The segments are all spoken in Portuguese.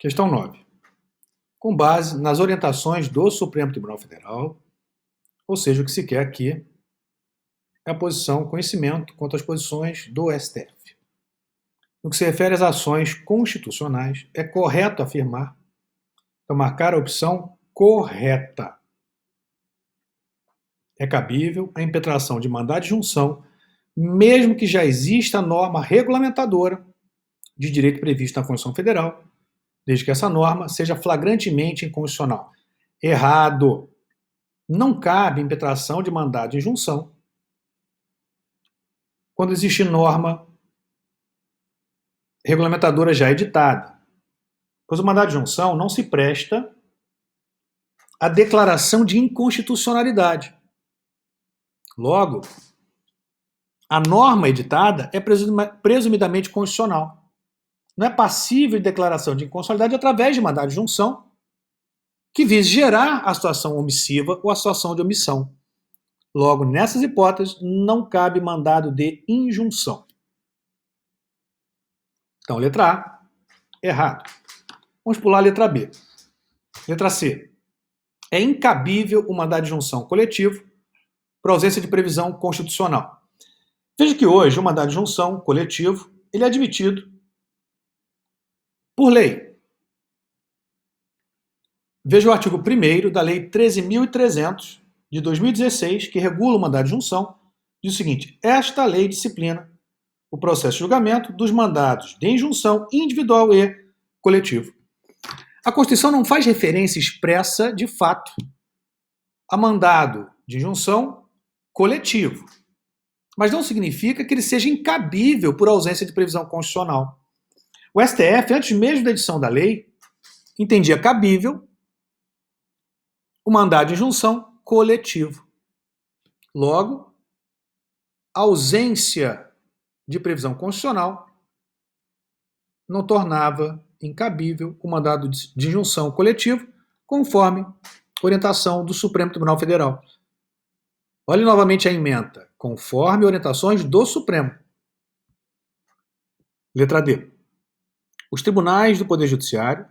Questão 9. Com base nas orientações do Supremo Tribunal Federal, ou seja, o que se quer aqui é a posição, conhecimento quanto às posições do STF. No que se refere às ações constitucionais, é correto afirmar, então marcar a opção correta. É cabível a impetração de mandado de junção, mesmo que já exista a norma regulamentadora de direito previsto na Constituição Federal, desde que essa norma seja flagrantemente inconstitucional. Errado. Não cabe impetração de mandado de injunção quando existe norma regulamentadora já editada, pois o mandado de injunção não se presta à declaração de inconstitucionalidade. Logo, a norma editada é presumidamente constitucional. Não é passível de declaração de inconstitucionalidade através de mandado de injunção que vise gerar a situação omissiva ou a situação de omissão. Logo, nessas hipóteses, não cabe mandado de injunção. Então, letra A, errado. Vamos pular a letra B. Letra C. É incabível o mandado de injunção coletivo por ausência de previsão constitucional. Veja que hoje o mandado de injunção coletivo ele é admitido por lei. Veja o artigo 1º da Lei 13.300 de 2016, que regula o mandado de injunção, diz o seguinte: esta lei disciplina o processo de julgamento dos mandados de injunção individual e coletivo. A Constituição não faz referência expressa, de fato, a mandado de injunção coletivo, mas não significa que ele seja incabível por ausência de previsão constitucional. O STF, antes mesmo da edição da lei, entendia cabível o mandado de injunção coletivo. Logo, a ausência de previsão constitucional não tornava incabível o mandado de injunção coletivo, conforme orientação do Supremo Tribunal Federal. Olhe novamente a ementa, conforme orientações do Supremo. Letra D. Os tribunais do Poder Judiciário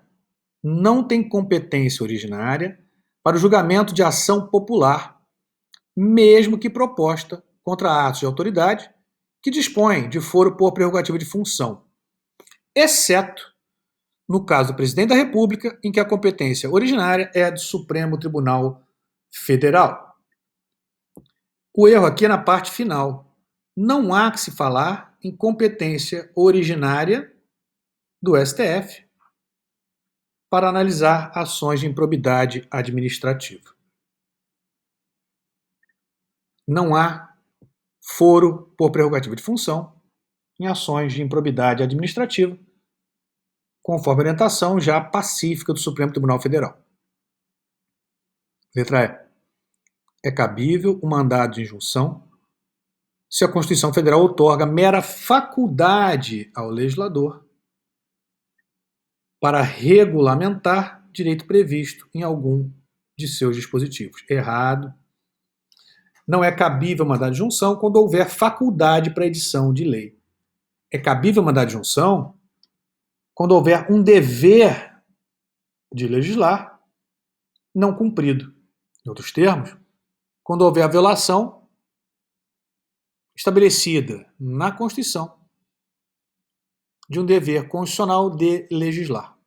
não têm competência originária para o julgamento de ação popular, mesmo que proposta contra atos de autoridade que dispõem de foro por prerrogativa de função, exceto no caso do presidente da República, em que a competência originária é do Supremo Tribunal Federal. O erro aqui é na parte final. Não há que se falar em competência originária do STF para analisar ações de improbidade administrativa. Não há foro por prerrogativa de função em ações de improbidade administrativa, conforme a orientação já pacífica do Supremo Tribunal Federal. Letra E. É cabível o mandado de injunção se a Constituição Federal outorga mera faculdade ao legislador para regulamentar direito previsto em algum de seus dispositivos. Errado. Não é cabível mandado de injunção quando houver faculdade para edição de lei. É cabível mandado de injunção quando houver um dever de legislar não cumprido. Em outros termos, quando houver a violação estabelecida na Constituição de um dever constitucional de legislar.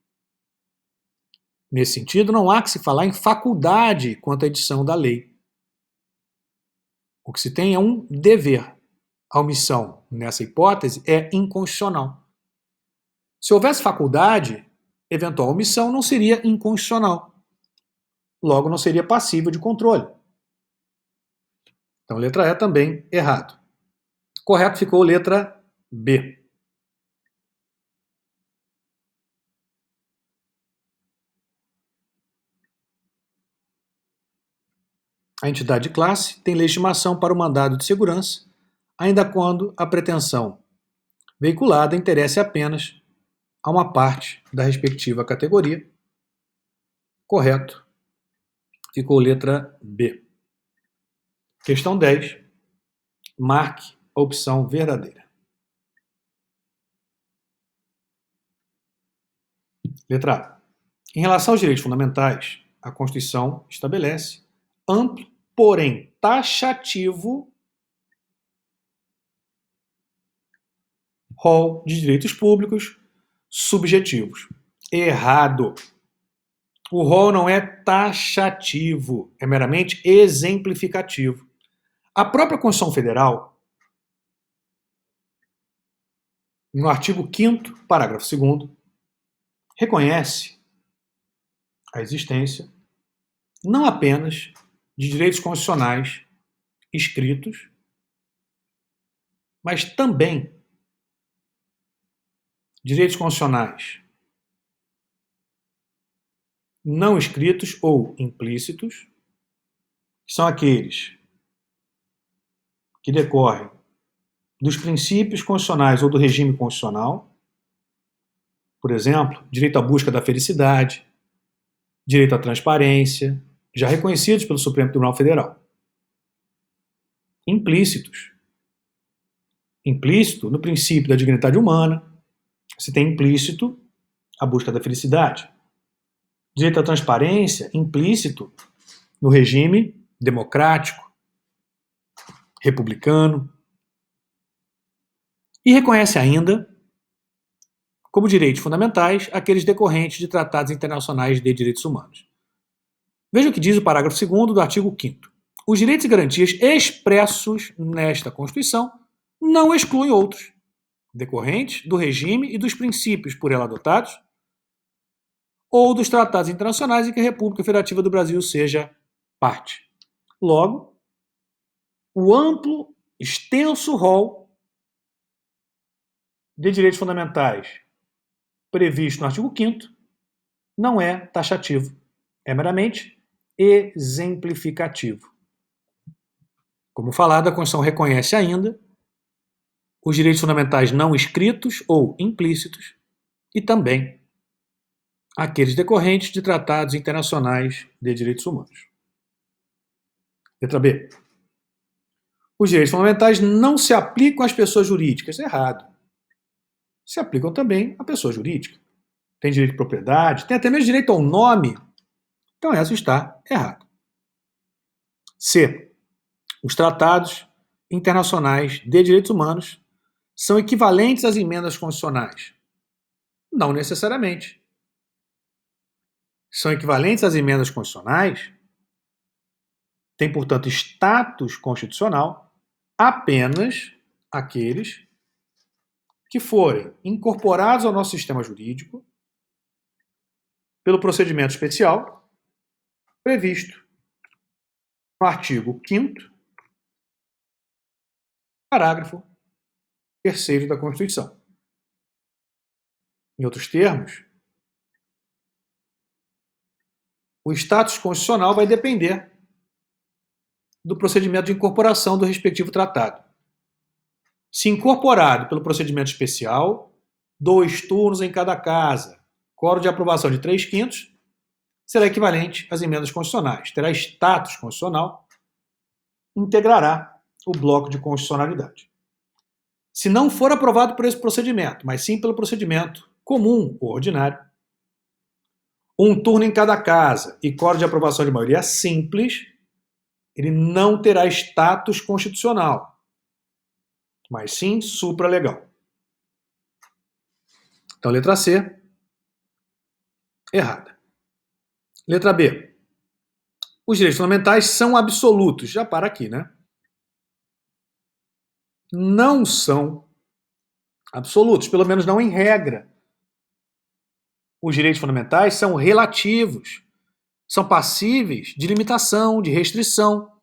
Nesse sentido, não há que se falar em faculdade quanto à edição da lei. O que se tem é um dever. A omissão, nessa hipótese, é inconstitucional. Se houvesse faculdade, eventual omissão não seria inconstitucional. Logo, não seria passível de controle. Então, letra E também errado. Correto ficou letra B. A entidade de classe tem legitimação para o mandado de segurança, ainda quando a pretensão veiculada interesse apenas a uma parte da respectiva categoria. Correto ficou letra B. Questão 10. Marque a opção verdadeira. Letra A. Em relação aos direitos fundamentais, a Constituição estabelece amplo, porém taxativo, rol de direitos públicos subjetivos. Errado. O rol não é taxativo, é meramente exemplificativo. A própria Constituição Federal, no artigo 5º, parágrafo 2º, reconhece a existência não apenas de direitos constitucionais escritos, mas também direitos constitucionais não escritos ou implícitos, que são aqueles que decorrem dos princípios constitucionais ou do regime constitucional, por exemplo, direito à busca da felicidade, direito à transparência, já reconhecidos pelo Supremo Tribunal Federal. Implícitos. Implícito no princípio da dignidade humana, se tem implícito a busca da felicidade. Direito à transparência, implícito no regime democrático, republicano. E reconhece ainda, como direitos fundamentais, aqueles decorrentes de tratados internacionais de direitos humanos. Veja o que diz o parágrafo 2º do artigo 5º. Os direitos e garantias expressos nesta Constituição não excluem outros, decorrentes do regime e dos princípios por ela adotados, ou dos tratados internacionais em que a República Federativa do Brasil seja parte. Logo, o amplo, extenso rol de direitos fundamentais previsto no artigo 5º não é taxativo, é meramente exemplificativo. Como falado, a Constituição reconhece ainda os direitos fundamentais não escritos ou implícitos e também aqueles decorrentes de tratados internacionais de direitos humanos. Letra B. Os direitos fundamentais não se aplicam às pessoas jurídicas. Errado. Se aplicam também à pessoa jurídica. Tem direito de propriedade, tem até mesmo direito ao nome. Então essa está errada. C. Os tratados internacionais de direitos humanos são equivalentes às emendas constitucionais? Não necessariamente. São equivalentes às emendas constitucionais, têm, portanto, status constitucional apenas aqueles que forem incorporados ao nosso sistema jurídico pelo procedimento especial previsto no artigo 5º, parágrafo 3º da Constituição. Em outros termos, o status constitucional vai depender do procedimento de incorporação do respectivo tratado. Se incorporado pelo procedimento especial, 2 turnos em cada casa, quórum de aprovação de 3/5, será equivalente às emendas constitucionais. Terá status constitucional, integrará o bloco de constitucionalidade. Se não for aprovado por esse procedimento, mas sim pelo procedimento comum ou ordinário, 1 turno em cada casa e quórum de aprovação de maioria simples, ele não terá status constitucional, mas sim supralegal. Então, letra C, errada. Letra B. Os direitos fundamentais são absolutos. Já para aqui, né? Não são absolutos, pelo menos não em regra. Os direitos fundamentais são relativos, são passíveis de limitação, de restrição.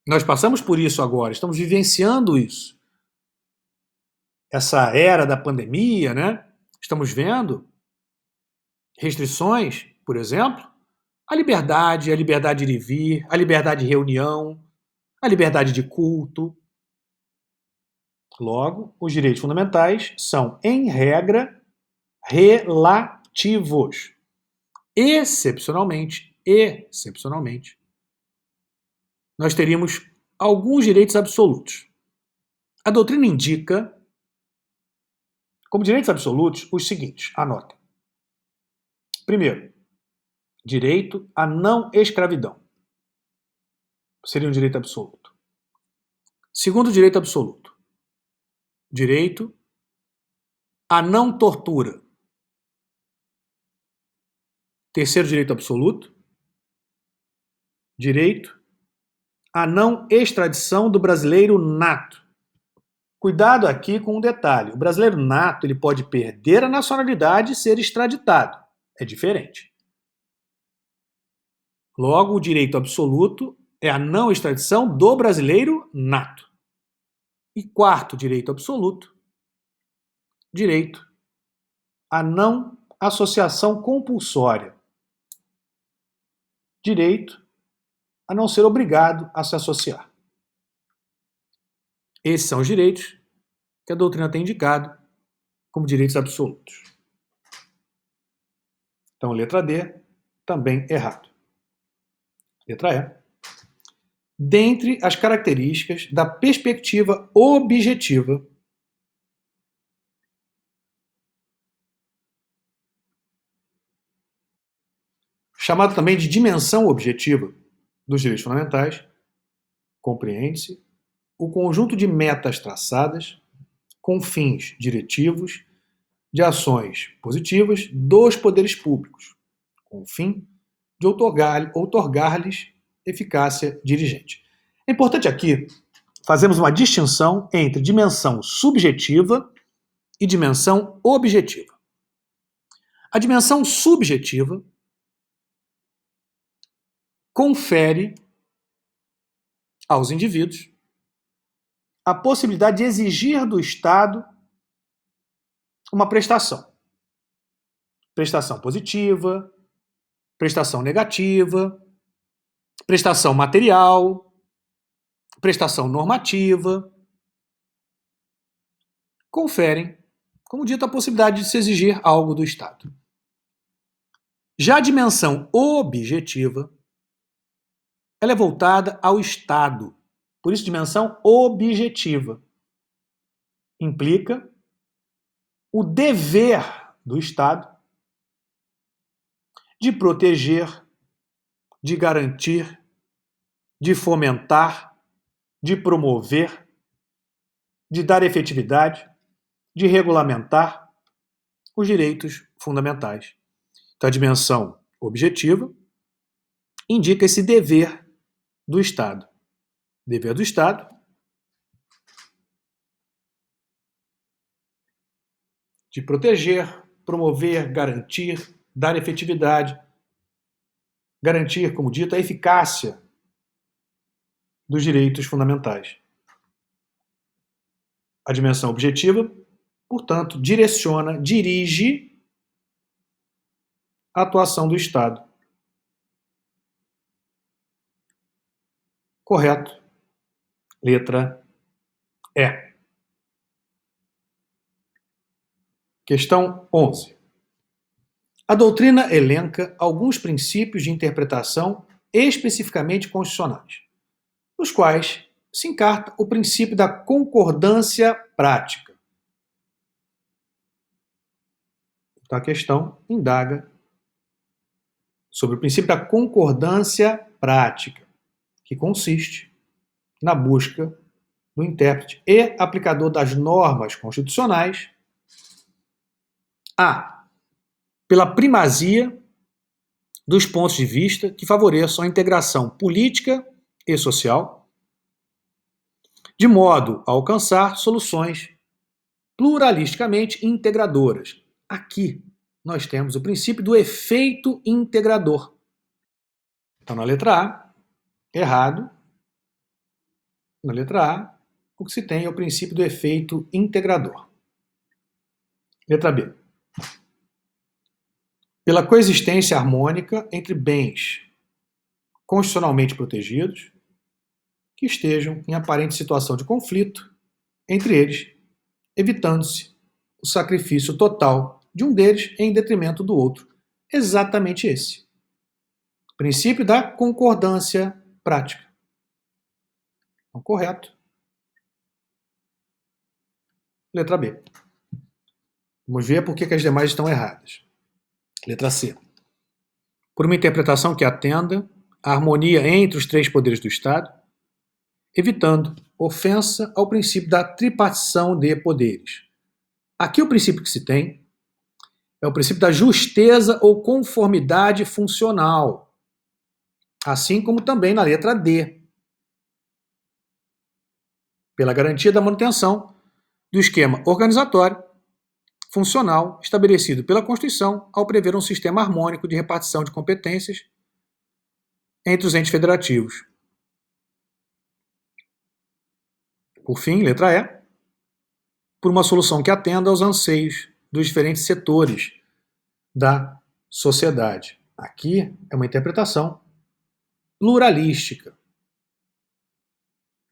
Nós passamos por isso agora, estamos vivenciando isso. Essa era da pandemia, né? Estamos vendo restrições, por exemplo, à liberdade, a liberdade de ir e vir, a liberdade de reunião, a liberdade de culto. Logo, os direitos fundamentais são, em regra, relativos. Excepcionalmente, nós teríamos alguns direitos absolutos. A doutrina indica Como direitos absolutos, os seguintes, anotem. Primeiro, direito à não escravidão. Seria um direito absoluto. Segundo direito absoluto, direito à não tortura. Terceiro direito absoluto, direito à não extradição do brasileiro nato. Cuidado aqui com um detalhe. O brasileiro nato ele pode perder a nacionalidade e ser extraditado. É diferente. Logo, o direito absoluto é a não extradição do brasileiro nato. E quarto direito absoluto, direito à não associação compulsória. Direito a não ser obrigado a se associar. Esses são os direitos que a doutrina tem indicado como direitos absolutos. Então, letra D, também errado. Letra E. Dentre as características da perspectiva objetiva, chamado também de dimensão objetiva dos direitos fundamentais, compreende-se o conjunto de metas traçadas com fins diretivos de ações positivas dos poderes públicos, com o fim de outorgar-lhes eficácia dirigente. É importante aqui fazermos uma distinção entre dimensão subjetiva e dimensão objetiva. A dimensão subjetiva confere aos indivíduos a possibilidade de exigir do Estado uma prestação. Prestação positiva, prestação negativa, prestação material, prestação normativa. Conferem, como dito, a possibilidade de se exigir algo do Estado. Já a dimensão objetiva, ela é voltada ao Estado. Por isso, dimensão objetiva. Implica o dever do Estado de proteger, de garantir, de fomentar, de promover, de dar efetividade, de regulamentar os direitos fundamentais. Então, a dimensão objetiva indica esse dever do Estado. Dever do Estado de proteger, promover, garantir, dar efetividade, garantir, como dito, a eficácia dos direitos fundamentais. A dimensão objetiva, portanto, direciona, dirige a atuação do Estado. Correto. Letra E. Questão 11. A doutrina elenca alguns princípios de interpretação especificamente constitucionais, nos quais se encarta o princípio da concordância prática. Então a questão indaga sobre o princípio da concordância prática, que consiste na busca do intérprete e aplicador das normas constitucionais pela primazia dos pontos de vista que favoreçam a integração política e social, de modo a alcançar soluções pluralisticamente integradoras. Aqui nós temos o princípio do efeito integrador. Então, na letra A, errado. Na letra A, o que se tem é o princípio do efeito integrador. Letra B. Pela coexistência harmônica entre bens constitucionalmente protegidos que estejam em aparente situação de conflito entre eles, evitando-se o sacrifício total de um deles em detrimento do outro. Exatamente esse. Princípio da concordância prática. Então, correto. Letra B. Vamos ver por que as demais estão erradas. Letra C. Por uma interpretação que atenda à harmonia entre os três poderes do Estado, evitando ofensa ao princípio da tripartição de poderes. Aqui o princípio que se tem é o princípio da justeza ou conformidade funcional, assim como também na letra D, pela garantia da manutenção do esquema organizatório funcional estabelecido pela Constituição ao prever um sistema harmônico de repartição de competências entre os entes federativos. Por fim, letra E, por uma solução que atenda aos anseios dos diferentes setores da sociedade. Aqui é uma interpretação pluralística.